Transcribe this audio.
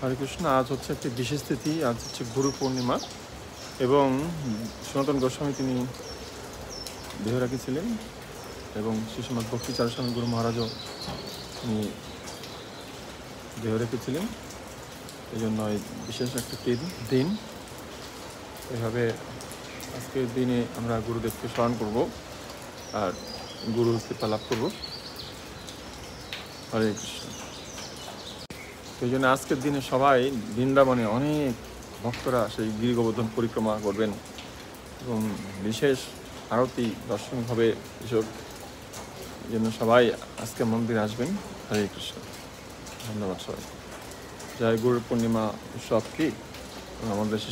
হরে কৃষ্ণ। আজ হচ্ছে একটি বিশেষ তিথি, আজ হচ্ছে গুরু পূর্ণিমা এবং সনাতন গোস্বামী তিনি দেহ রাখিছিলেন এবং শ্রীশ্রীমৎ ভক্তিচারণ স্বামী গুরু মহারাজও তিনি দেহ রেখেছিলেন। এই জন্য এই বিশেষ একটা দিন, এভাবে আজকের দিনে আমরা গুরুদেবকে স্মরণ করব আর গুরুর কৃপা লাভ করব। হরে কৃষ্ণ। সেই জন্য আজকের দিনে সবাই বৃন্দাবনে অনেক ভক্তরা সেই গিরি গোবর্ধন পরিক্রমা করবেন এবং বিশেষ আরতি দর্শন হবে এসব জন্য সবাই আজকে মন্দিরে আসবেন। হরে কৃষ্ণ। ধন্যবাদ সবাই। জয় গুরু পূর্ণিমা উৎসব কি আমাদের